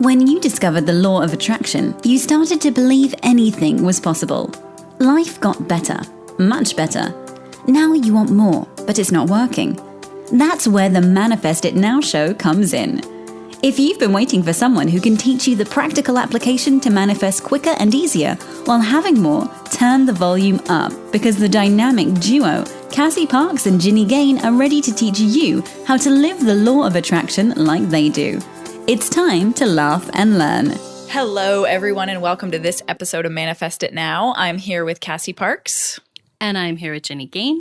When you discovered the law of attraction, you started to believe anything was possible. Life got better, much better. Now you want more, but it's not working. That's where the Manifest It Now show comes in. If you've been waiting for someone who can teach you the practical application to manifest quicker and easier while having more, turn the volume up, because the dynamic duo, Cassie Parks and Ginny Gain, are ready to teach you how to live the law of attraction like they do. It's time to laugh and learn. Hello, everyone, and welcome to this episode of Manifest It Now. I'm here with Cassie Parks. And I'm here with Ginny Gain.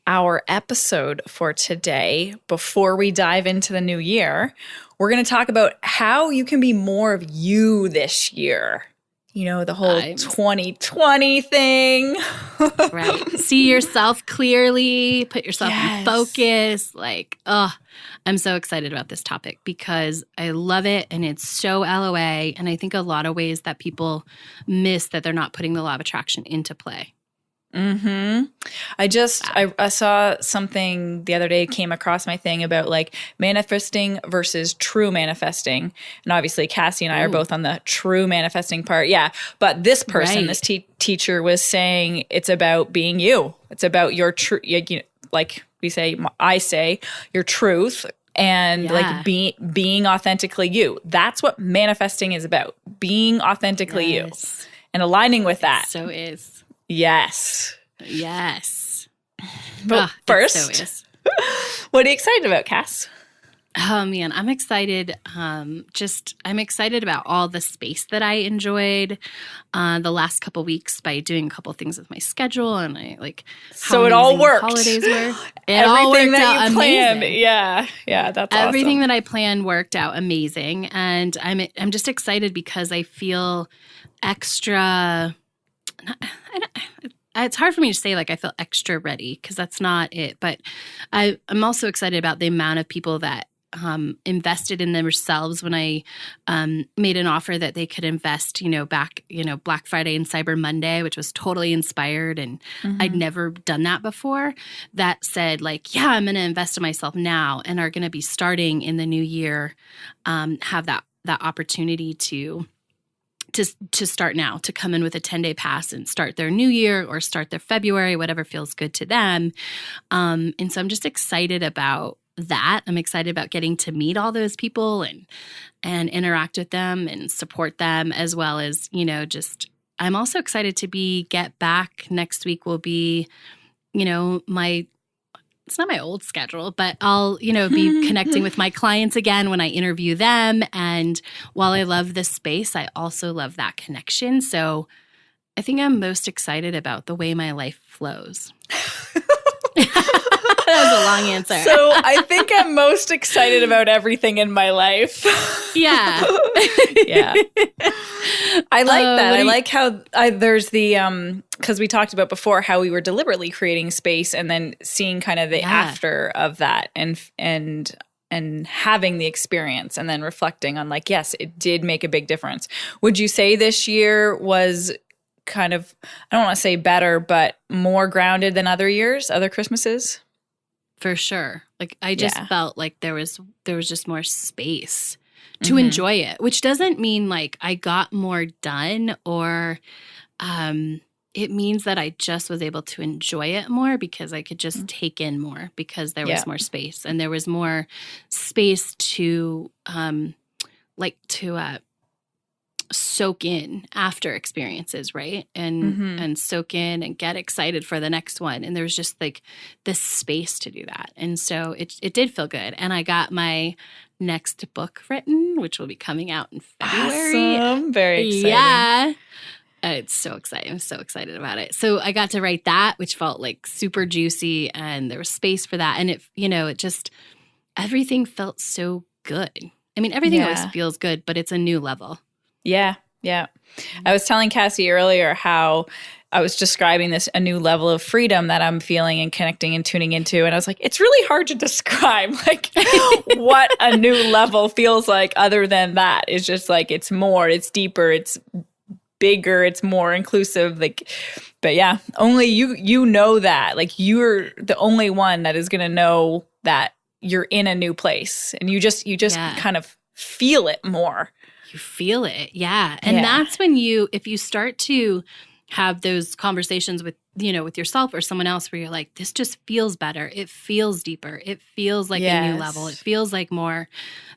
Our episode for today, before we dive into the new year, we're going to talk about how you can be more of you this year. You know, the whole 2020 thing. Right. See yourself clearly, put yourself in focus. I'm so excited about this topic because I love it and it's so LOA. And I think a lot of ways that people miss that they're not putting the law of attraction into play. Mm-hmm. I saw something the other day, came across my thing about like manifesting versus true manifesting. And obviously Cassie and I are both on the true manifesting part. Yeah. But this person, this teacher was saying it's about being you. It's about your true, I say your truth and being authentically you. That's what manifesting is about. Being authentically you and aligning with that. So is. Yes. But first, what are you excited about, Cass? Oh, man, I'm excited. I'm excited about all the space that I enjoyed the last couple weeks by doing a couple things with my schedule, and So it all worked. Holidays were. Everything that you planned, yeah, that's awesome. Everything that I planned worked out amazing, and I'm just excited because I feel extra. It's hard for me to say I feel extra ready because that's not it. But I'm also excited about the amount of people that invested in themselves when I made an offer that they could invest, back, Black Friday and Cyber Monday, which was totally inspired. And I'd never done that before. That said, I'm going to invest in myself now and are going to be starting in the new year, have that opportunity to start now, to come in with a 10-day pass and start their new year or start their February, whatever feels good to them. And so I'm just excited about that. I'm excited about getting to meet all those people and interact with them and support them, as well as, I'm also excited to get back. Next week will be, it's not my old schedule, but I'll, be connecting with my clients again when I interview them. And while I love this space, I also love that connection. So I think I'm most excited about the way my life flows. That was a long answer. So I think I'm most excited about everything in my life. Yeah. Yeah. I like that. I like how there's the, because we talked about before how we were deliberately creating space and then seeing kind of the after of that and having the experience and then reflecting on yes, it did make a big difference. Would you say this year was kind of, I don't want to say better, but more grounded than other years, other Christmases? For sure. I just felt like there was just more space to enjoy it, which doesn't mean I got more done or it means that I just was able to enjoy it more because I could just take in more because there was more space and there was more space to soak in after experiences, right? And soak in and get excited for the next one. And there was just this space to do that. And so it did feel good. And I got my next book written, which will be coming out in February. Awesome. Very exciting. Yeah. It's so exciting. I'm so excited about it. So I got to write that, which felt super juicy and there was space for that. And it just, everything felt so good. I mean, everything always feels good, but it's a new level. Yeah. I was telling Cassie earlier how I was describing a new level of freedom that I'm feeling and connecting and tuning into. And I was like, it's really hard to describe what a new level feels like other than that. It's just it's more, it's deeper, it's bigger, it's more inclusive. But yeah, only you know that. You're the only one that is going to know that you're in a new place. And you just kind of feel it more. You feel it. Yeah. And that's when if you start to have those conversations with, with yourself or someone else where you're like, this just feels better. It feels deeper. It feels like a new level. It feels like more.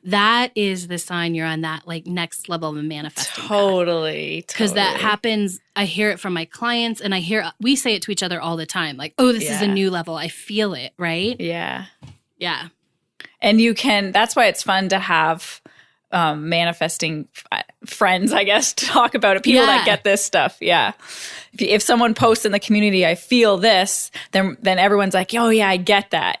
That is the sign you're on that like next level of manifesting. Totally. Because that happens. I hear it from my clients and we say it to each other all the time. Like, oh, this is a new level. I feel it. Right. Yeah. Yeah. And that's why it's fun to have manifesting friends, I guess, to talk about it. People that get this stuff. Yeah. If someone posts in the community, I feel this, then everyone's like, oh yeah, I get that,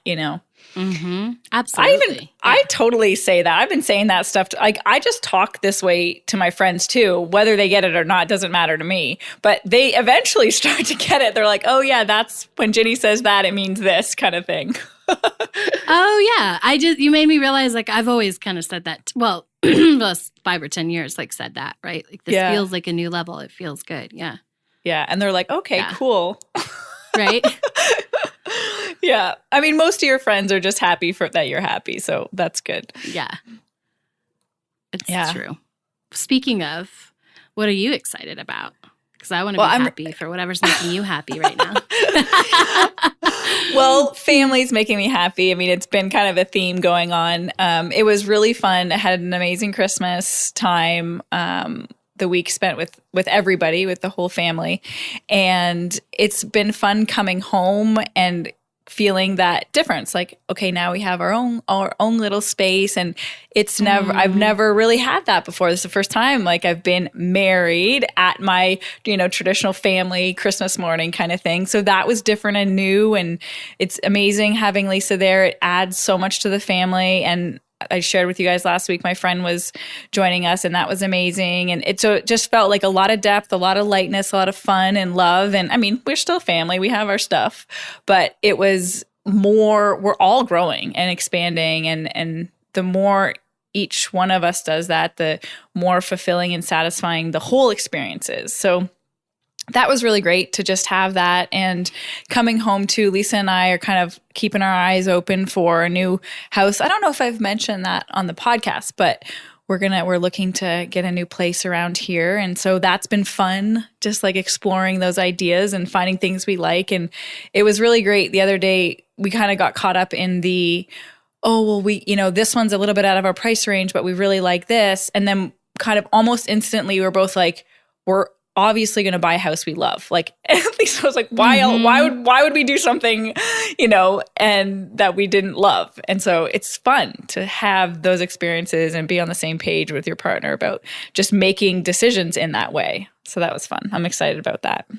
Mm-hmm. Absolutely. I totally say that. I've been saying that stuff. I just talk this way to my friends too. Whether they get it or not doesn't matter to me. But they eventually start to get it. They're like, oh yeah, that's when Ginny says that, it means this kind of thing. Oh yeah. You made me realize like I've always kind of said that. Well, last 5 or 10 years, like said that, right? Like this feels like a new level. It feels good. Yeah. Yeah. And they're like, okay, cool. Right? Yeah. I mean, most of your friends are just happy that you're happy. So that's good. Yeah. It's true. Speaking of, what are you excited about? Because I want to be happy for whatever's making you happy right now. Well, family's making me happy. I mean, it's been kind of a theme going on. It was really fun. I had an amazing Christmas time. The week spent with everybody, with the whole family. And it's been fun coming home and feeling that difference. Like, okay, now we have our own little space, and it's I've never really had that before. This is the first time like I've been married at my, traditional family Christmas morning kind of thing. So that was different and new, and it's amazing having Lisa there. It adds so much to the family. And I shared with you guys last week, my friend was joining us, and that was amazing. And it just felt like a lot of depth, a lot of lightness, a lot of fun and love. And I mean, we're still family. We have our stuff, but it was more, we're all growing and expanding. And the more each one of us does that, the more fulfilling and satisfying the whole experience is. So that was really great to just have that. And coming home too, Lisa and I are kind of keeping our eyes open for a new house. I don't know if I've mentioned that on the podcast, but we're looking to get a new place around here. And so that's been fun, just like exploring those ideas and finding things we like. And it was really great. The other day, we kind of got caught up in this one's a little bit out of our price range, but we really like this. And then kind of almost instantly, we're both like, we're obviously going to buy a house we love. Like, at least I was like, why would we do something, and that we didn't love? And so it's fun to have those experiences and be on the same page with your partner about just making decisions in that way. So that was fun. I'm excited about that.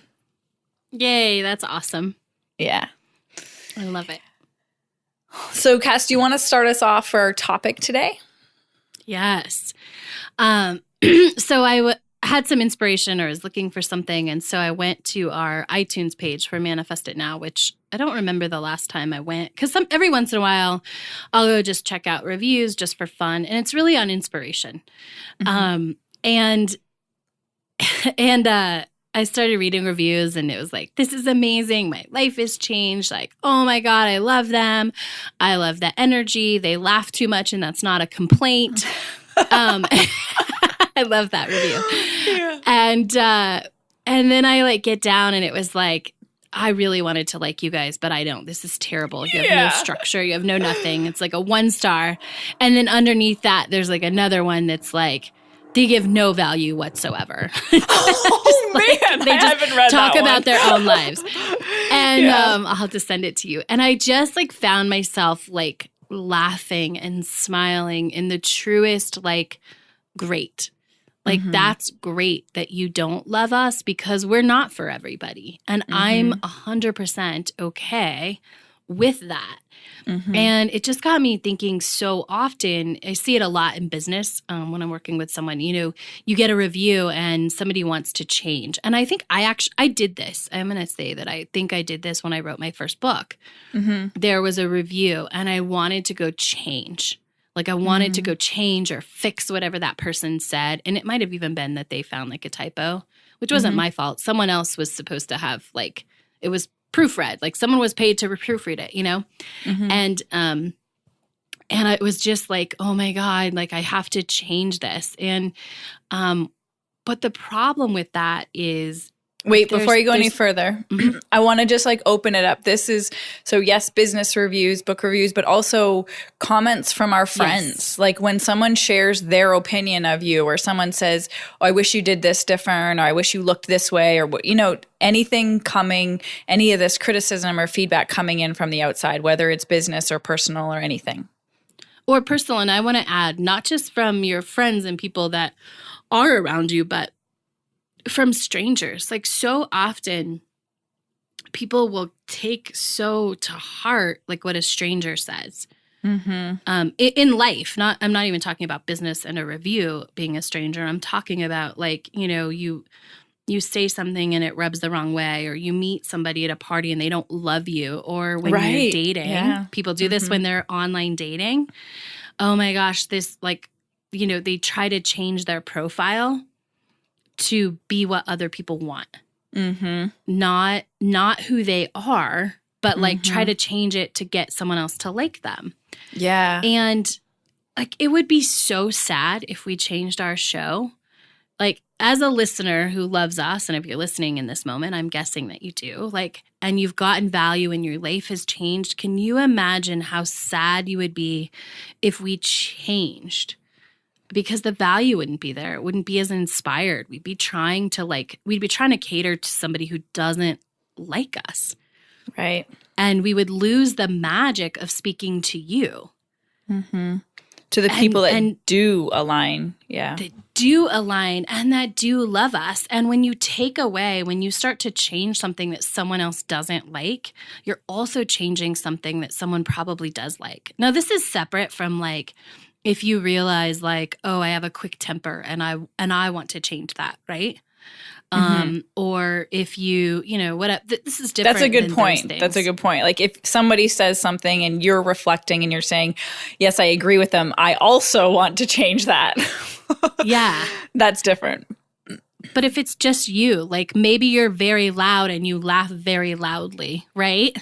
Yay. That's awesome. Yeah. I love it. So Cass, do you want to start us off for our topic today? Yes. So I had some inspiration or was looking for something. And so I went to our iTunes page for Manifest It Now, which I don't remember the last time I went. Because every once in a while, I'll go just check out reviews just for fun. And it's really on inspiration. Mm-hmm. And I started reading reviews, and it was like, this is amazing. My life has changed. Like, oh my God, I love them. I love the energy. They laugh too much, and that's not a complaint. I love that review. Yeah. And then I get down, and it was like, I really wanted to like you guys, but I don't. This is terrible. You have no structure. You have no nothing. It's like a 1 star. And then underneath that, there's another one that's like, they give no value whatsoever. Oh man, they just haven't read talk that about one. their own lives. And I'll have to send it to you. And I just found myself laughing and smiling in the truest great. That's great that you don't love us, because we're not for everybody. And I'm 100% okay with that. Mm-hmm. And it just got me thinking so often. I see it a lot in business when I'm working with someone. You get a review and somebody wants to change. And I think I did this. I'm going to say that I think I did this when I wrote my first book. Mm-hmm. There was a review, and I wanted to go change. I wanted to go change or fix whatever that person said. And it might have even been that they found a typo, which wasn't my fault. Someone else was supposed to have it was proofread. Someone was paid to proofread it, Mm-hmm. And it was just like, oh my God, like I have to change this. And, but the problem with that is, wait, before you go any further, I want to just like open it up. This is, so yes, business reviews, book reviews, but also comments from our friends. Yes. Like when someone shares their opinion of you, or someone says, oh, I wish you did this different, or I wish you looked this way, or, you know, anything coming, any of this criticism or feedback coming in from the outside, whether it's business or personal or anything. Or personal. And I want to add, not just from your friends and people that are around you, but from strangers. Like so often people will take so to heart like what a stranger says. In life. I'm not even talking about business and a review being a stranger. I'm talking about like, you know, you say something and it rubs the wrong way, or you meet somebody at a party and they don't love you, or when you're dating. Yeah. People do this when they're online dating. Oh my gosh, this like, you know, they try to change their profile to be what other people want. Not who they are, but like try to change it to get someone else to like them. Yeah. And like it would be so sad if we changed our show. Like as a listener who loves us, and if you're listening in this moment, I'm guessing that you do, like, and you've gotten value and your life has changed. Can you imagine how sad you would be if we changed? Because the value wouldn't be there. It wouldn't be as inspired. We'd be trying to cater to somebody who doesn't like us. Right. And we would lose the magic of speaking to you. To the people that do align. Yeah. That do align and that do love us. And when you start to change something that someone else doesn't like, you're also changing something that someone probably does like. Now, this is separate from like, if you realize like, oh, I have a quick temper and I want to change that, right? Or if you know, what this is different. That's a good point. That's a good point. Like if somebody says something and you're reflecting and you're saying, yes, I agree with them, I also want to change that. Yeah. That's different. But if it's just you, like maybe you're very loud and you laugh very loudly, right?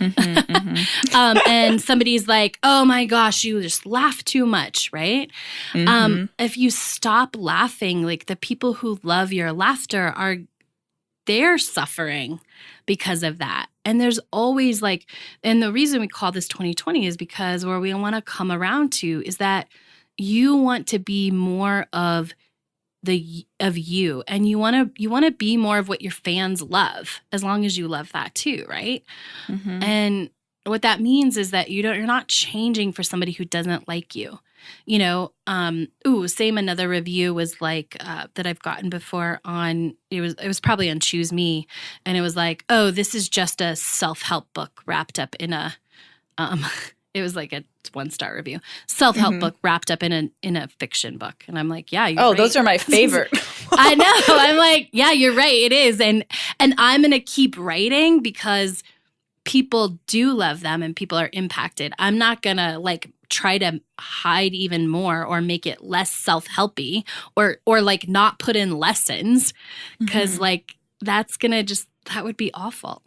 And somebody's like, oh my gosh, you just laugh too much, right? If you stop laughing, like the people who love your laughter they're suffering because of that. And there's always like, and the reason we call this 2020 is because where we want to come around to is that you want to be more of you, and you want to be more of what your fans love, as long as you love that too, right? And what that means is that you're not changing for somebody who doesn't like you. You know, another review was like that I've gotten before on it was probably on Choose Me, and it was like, oh, this is just a self-help book wrapped up in a it was like a 1-star review. Self-help book wrapped up in a fiction book. And I'm like, yeah, you're right. Those are my favorite. I know. I'm like, yeah, you're right. It is. And I'm going to keep writing because people do love them and people are impacted. I'm not going to like try to hide even more or make it less self-helpy or like not put in lessons because like that would be awful.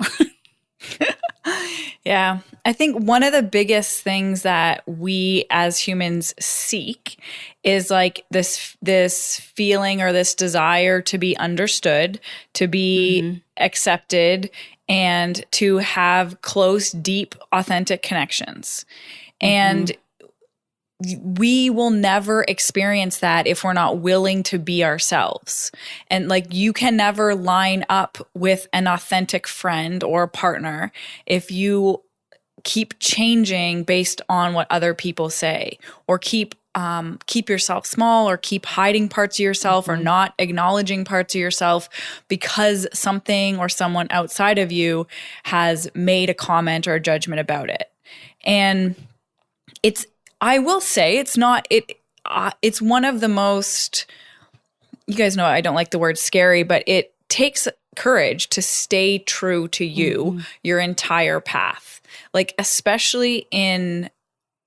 Yeah. I think one of the biggest things that we as humans seek is like this feeling or this desire to be understood, to be accepted, and to have close, deep, authentic connections. And we will never experience that if we're not willing to be ourselves. And like you can never line up with an authentic friend or partner if you keep changing based on what other people say, or keep yourself small, or keep hiding parts of yourself, or not acknowledging parts of yourself because something or someone outside of you has made a comment or a judgment about it. And I will say it's one of the most, you guys know I don't like the word scary, but it takes courage to stay true to you your entire path. Like, especially in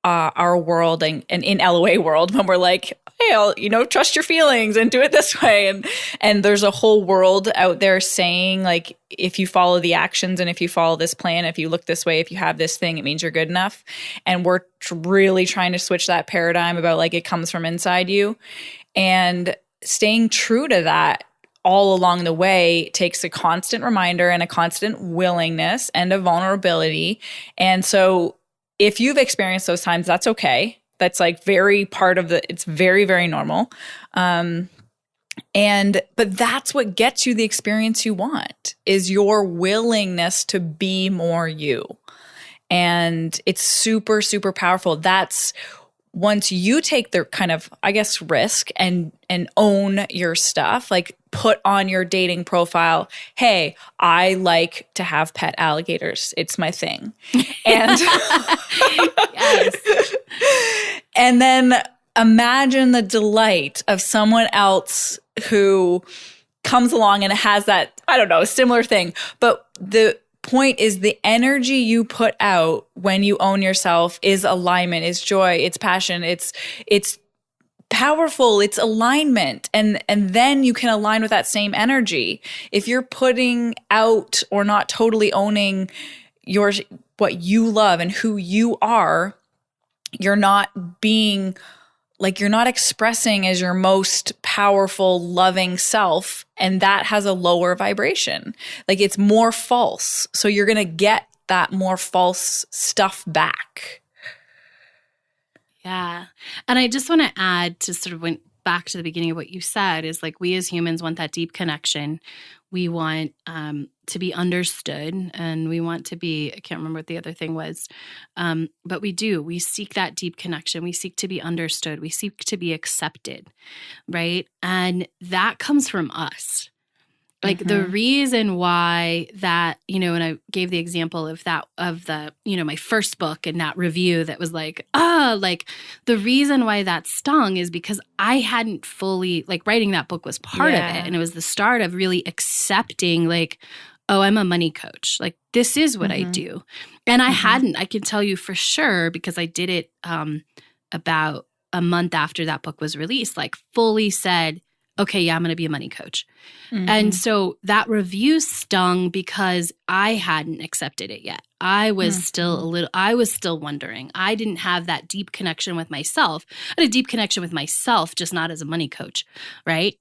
our world and in LOA world, when we're like, hey, I'll, trust your feelings and do it this way. And there's a whole world out there saying like, if you follow the actions and if you follow this plan, if you look this way, if you have this thing, it means you're good enough. And we're really trying to switch that paradigm about like, it comes from inside you. And staying true to that all along the way takes a constant reminder and a constant willingness and a vulnerability. And so if you've experienced those times, that's okay. That's like very part of it's very, very normal. But that's what gets you the experience you want, is your willingness to be more you. And it's super, super powerful. That's once you take the kind of, I guess, risk and own your stuff, like put on your dating profile, hey, I like to have pet alligators. It's my thing. And Yes. And then imagine the delight of someone else who comes along and has that, I don't know, a similar thing. But the point is the energy you put out when you own yourself is alignment, is joy, it's passion, it's powerful, it's alignment. And then you can align with that same energy. If you're putting out or not totally owning what you love and who you are, you're not being like, you're not expressing as your most powerful, loving self. And that has a lower vibration. Like it's more false. So you're going to get that more false stuff back. Yeah. And I just want to add to sort of went back to the beginning of what you said is like, we as humans want that deep connection. We want to be understood, and we want to be, I can't remember what the other thing was, but we seek that deep connection. We seek to be understood. We seek to be accepted, right? And that comes from us. Like the reason why that, when I gave the example of the, my first book and that review that was like, the reason why that stung is because I hadn't fully, like writing that book was part of it. And it was the start of really accepting like, oh, I'm a money coach. Like this is what I do. And I can tell you for sure, because I did it about a month after that book was released, like fully said, okay, yeah, I'm going to be a money coach. And so that review stung because I hadn't accepted it yet. I was still wondering. I didn't have that deep connection with myself. I had a deep connection with myself, just not as a money coach, right?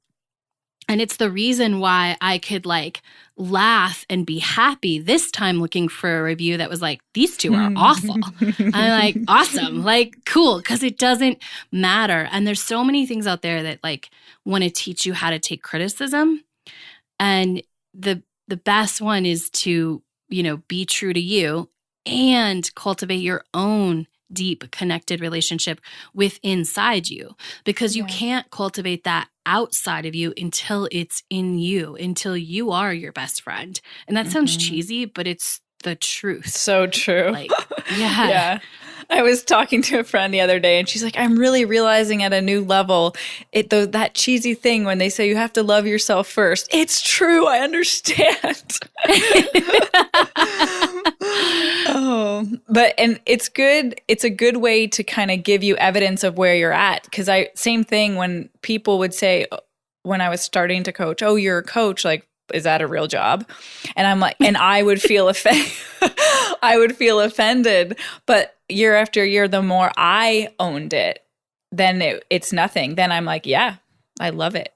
And it's the reason why I could like laugh and be happy this time looking for a review that was like, these two are awful. I'm like, awesome, like cool, because it doesn't matter. And there's so many things out there that like want to teach you how to take criticism. And the best one is to, be true to you and cultivate your own deep connected relationship with inside you, because you can't cultivate that outside of you until it's in you, until you are your best friend. And that sounds cheesy, but it's the truth. So true. Like, yeah. I was talking to a friend the other day and she's like, I'm really realizing at a new level, that cheesy thing when they say you have to love yourself first. It's true. I understand. And it's good. It's a good way to kind of give you evidence of where you're at. Cause same thing when people would say, when I was starting to coach, oh, you're a coach, like, is that a real job? And I'm like, and I would feel offended. But year after year, the more I owned it, then it's nothing. Then I'm like, yeah, I love it.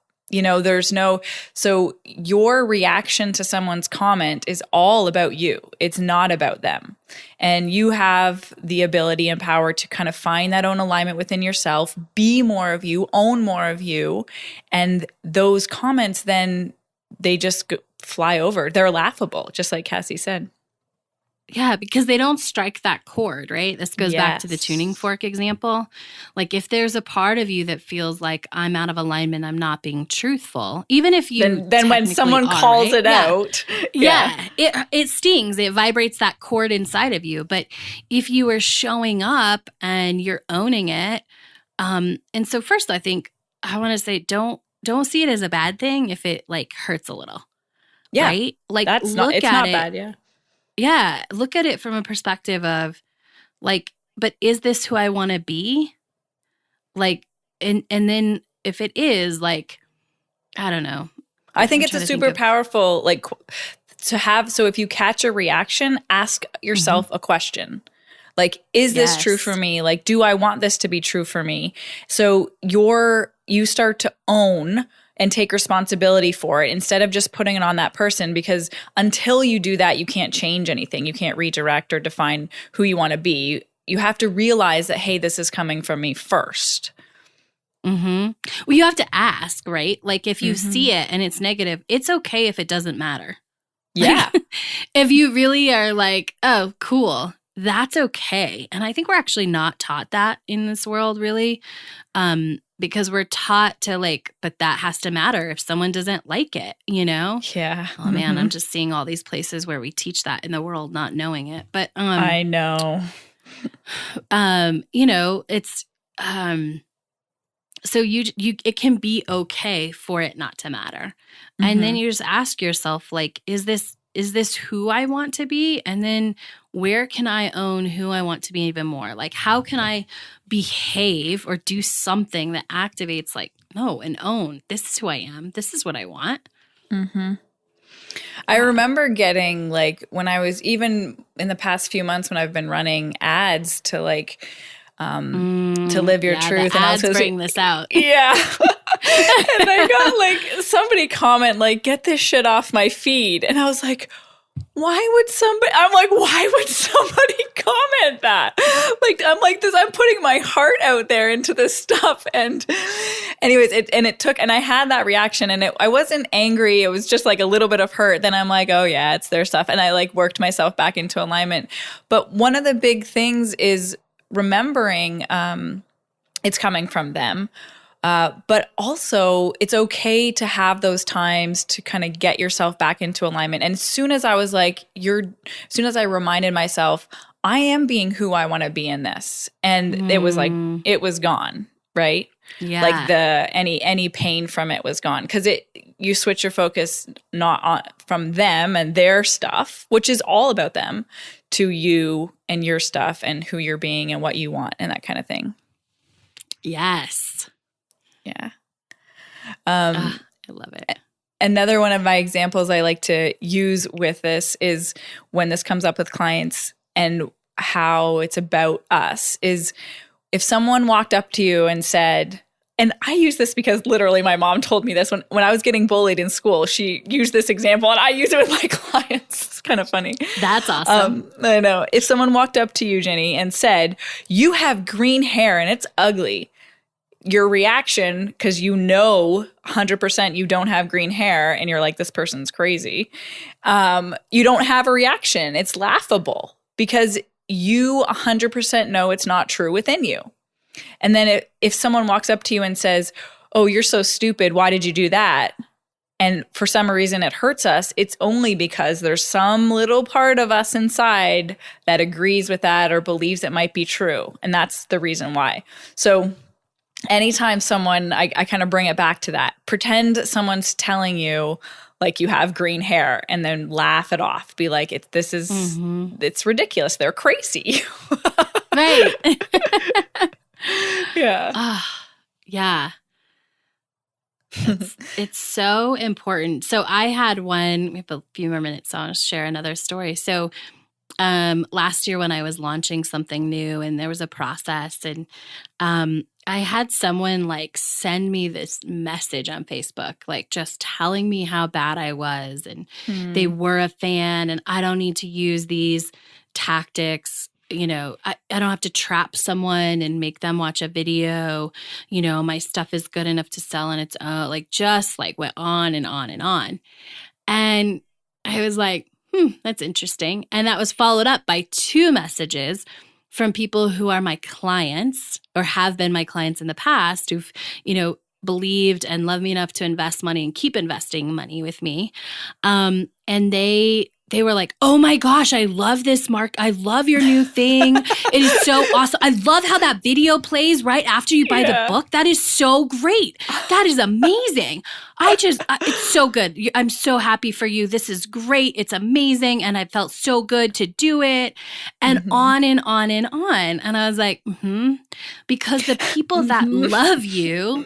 So your reaction to someone's comment is all about you. It's not about them. And you have the ability and power to kind of find that own alignment within yourself, be more of you, own more of you. And those comments, then they just fly over. They're laughable, just like Cassie said. Yeah, because they don't strike that chord, right? This goes back to the tuning fork example. Like if there's a part of you that feels like I'm out of alignment, I'm not being truthful, even if you then when someone calls it out. It stings. It vibrates that chord inside of you. But if you are showing up and you're owning it, and so first I think I want to say don't see it as a bad thing if it like hurts a little. Yeah. Right? Like it's not bad, yeah. Yeah, look at it from a perspective of like, but is this who I want to be? Like, and then if it is, like, I don't know. I think I'm it's a trying to think super of- powerful, like, to have. So if you catch a reaction, ask yourself a question. Like, is this true Yes. for me? Like, do I want this to be true for me? So you start to own and take responsibility for it instead of just putting it on that person, because until you do that, you can't change anything. You can't redirect or define who you want to be. You have to realize that, hey, this is coming from me first. Well, you have to ask, right? Like, if you see it and it's negative, it's okay if it doesn't matter. Yeah. If you really are like, oh, cool, that's okay. And I think we're actually not taught that in this world, really, because we're taught to, like, but that has to matter if someone doesn't like it, you know? Yeah. Oh, man, I'm just seeing all these places where we teach that in the world, not knowing it. But, I know. you know, it's, so you it can be okay for it not to matter. And then you just ask yourself, like, is this who I want to be? And then where can I own who I want to be even more? Like, how can I behave or do something that activates, like, no, and own, this is who I am. This is what I want. I remember getting, like, when I was, even in the past few months when I've been running ads to, like, to live your truth. The and ads I was bring this out. Yeah. And I got, like, somebody comment, like, get this shit off my feed. And I was like, why would somebody comment that? Like, I'm like this, I'm putting my heart out there into this stuff. And anyways, and I had that reaction, and I wasn't angry. It was just like a little bit of hurt. Then I'm like, oh yeah, it's their stuff. And I, like, worked myself back into alignment. But one of the big things is remembering it's coming from them. But also, it's okay to have those times to kind of get yourself back into alignment. And as soon as I was like, as soon as I reminded myself, I am being who I want to be in this, and it was like, it was gone, right? Yeah. Like any pain from it was gone, because you switch your focus not on from them and their stuff, which is all about them, to you and your stuff and who you're being and what you want and that kind of thing. Yes. Yeah. I love it. Another one of my examples I like to use with this is when this comes up with clients and how it's about us, is if someone walked up to you and said, and I use this because literally my mom told me this when I was getting bullied in school. She used this example and I use it with my clients. It's kind of funny. That's awesome. I know. If someone walked up to you, Ginny, and said, you have green hair and it's ugly, your reaction, because you know 100% you don't have green hair and you're like, this person's crazy, you don't have a reaction. It's laughable because you 100% know it's not true within you. And then if someone walks up to you and says, oh, you're so stupid, why did you do that? And for some reason it hurts us, it's only because there's some little part of us inside that agrees with that or believes it might be true. And that's the reason why. So anytime someone, I kind of bring it back to that. Pretend someone's telling you, like, you have green hair, and then laugh it off. Be like, it's ridiculous. They're crazy. Right. Yeah. Yeah. It's so important. So I had one, we have a few more minutes, so I'll share another story. So last year when I was launching something new and there was a process, and I had someone, like, send me this message on Facebook, like, just telling me how bad I was, and they were a fan, and I don't need to use these tactics. You know, I don't have to trap someone and make them watch a video. You know, my stuff is good enough to sell on its own. Like, just like went on and on and on. And I was like, that's interesting. And that was followed up by 2 messages from people who are my clients or have been my clients in the past, who've, you know, believed and loved me enough to invest money and keep investing money with me. And they were like, oh my gosh, I love this, Mark. I love your new thing. It is so awesome. I love how that video plays right after you buy the book. That is so great. That is amazing. It's so good. I'm so happy for you. This is great. It's amazing. And I felt so good to do it. And on and on and on. And I was like, because the people that love you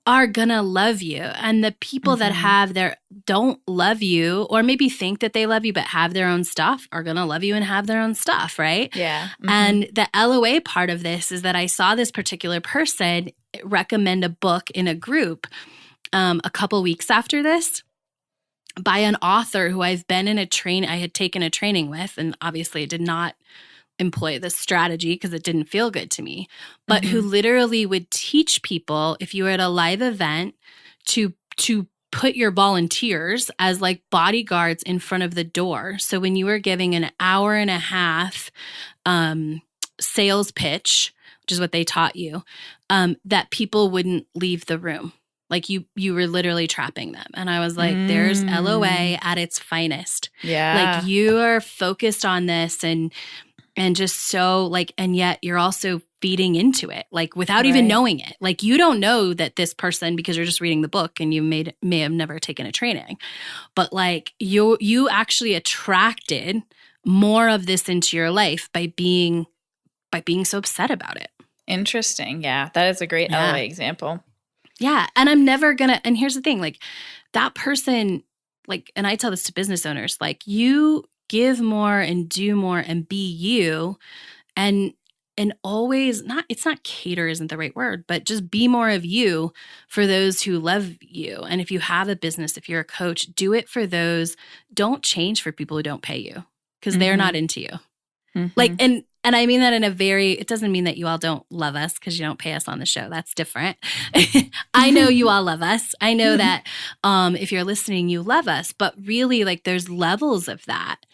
are gonna love you. And the people that don't love you, or maybe think that they love you, but have their own stuff, are gonna love you and have their own stuff, right? Yeah. And the LOA part of this is that I saw this particular person recommend a book in a group a couple weeks after this by an author who I've been I had taken a training with, and obviously it did not employ this strategy because it didn't feel good to me, but who literally would teach people, if you were at a live event, to put your volunteers as like bodyguards in front of the door. So when you were giving an hour and a half sales pitch, which is what they taught you, that people wouldn't leave the room. Like you were literally trapping them. And I was like, there's LOA at its finest. Yeah. Like you are focused on this and just so like, and yet you're also feeding into it, like without even knowing it. Like you don't know that this person, because you're just reading the book and you may have never taken a training, but like you actually attracted more of this into your life by being so upset about it. Interesting. Yeah. That is a great LA example. Yeah. And I'm never gonna, and here's the thing, like that person, like, and I tell this to business owners, like you give more and do more and be you, and always it's not cater isn't the right word, but just be more of you for those who love you. And if you have a business, if you're a coach, do it for those. Don't change for people who don't pay you because they're not into you. Like, and I mean that in it doesn't mean that you all don't love us because you don't pay us on the show. That's different. I know you all love us. I know that if you're listening, you love us. But really, like, there's levels of that.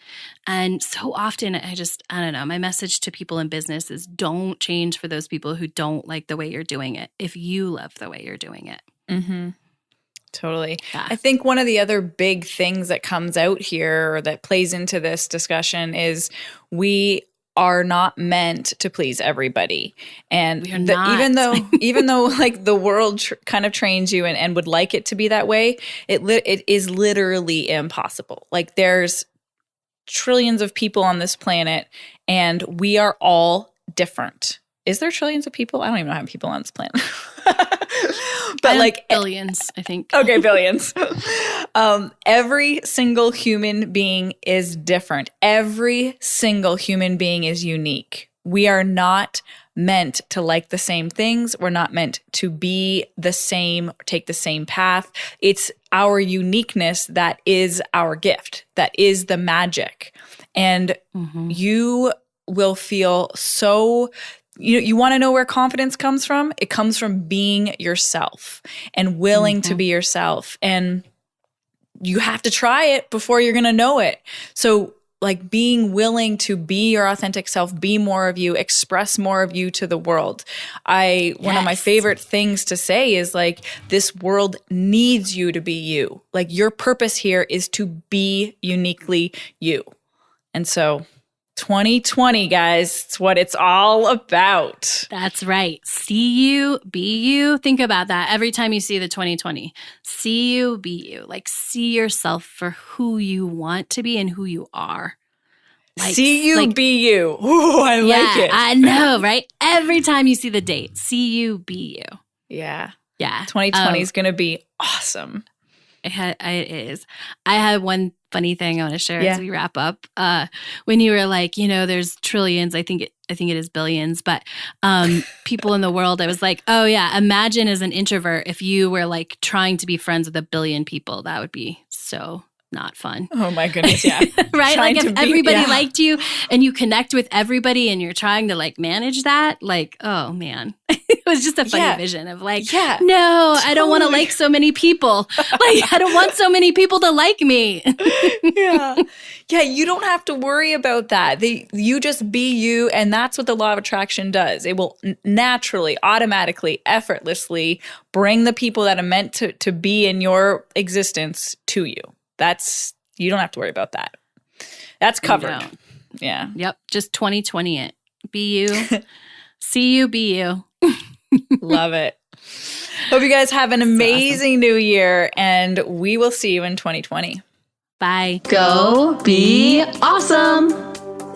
And so often, I don't know, my message to people in business is don't change for those people who don't like the way you're doing it if you love the way you're doing it. Totally. Yeah. I think one of the other big things that comes out here or that plays into this discussion is we are not meant to please everybody. And even though like the world kind of trains you and would like it to be that way, it is literally impossible. Like there's trillions of people on this planet and we are all different. Is there trillions of people? I don't even know how many people on this planet. But like billions, I think. Okay, billions. Every single human being is different. Every single human being is unique. We are not meant to like the same things. We're not meant to be the same, take the same path. It's our uniqueness that is our gift, that is the magic. And you will feel so... You want to know where confidence comes from? It comes from being yourself and willing to be yourself. And you have to try it before you're going to know it. So like being willing to be your authentic self, be more of you, express more of you to the world. One of my favorite things to say is like, this world needs you to be you. Like your purpose here is to be uniquely you. And so 2020, guys, it's what it's all about. That's right. See you, be you. Think about that every time you see the 2020. See you, be you. Like see yourself for who you want to be and who you are. Like, see you, be you. Ooh, I like it. I know, right? Every time you see the date, see you, be you. Yeah. Yeah. 2020 is going to be awesome. It is. I had one funny thing I want to share as we wrap up. When you were like, there's trillions, I think it is billions, but people in the world, I was like, oh yeah, imagine as an introvert if you were like trying to be friends with 1 billion people. That would be so not fun. Oh my goodness, yeah. Right? Like if everybody liked you and you connect with everybody and you're trying to like manage that, like, oh man. It was just a funny vision of like, no, totally. I don't want to like so many people. Like, I don't want so many people to like me. Yeah, you don't have to worry about that. You just be you, and that's what the law of attraction does. It will naturally, automatically, effortlessly bring the people that are meant to be in your existence to you. You don't have to worry about that. That's covered. No. Yeah. Yep. Just 2020 it. Be you. See you, be you. Love it. Hope you guys have an amazing new year, and we will see you in 2020. Bye. Go be awesome.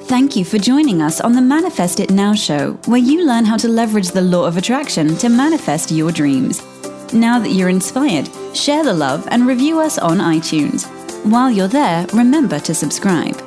Thank you for joining us on the Manifest It Now show, where you learn how to leverage the law of attraction to manifest your dreams. Now that you're inspired, share the love and review us on iTunes. While you're there, remember to subscribe.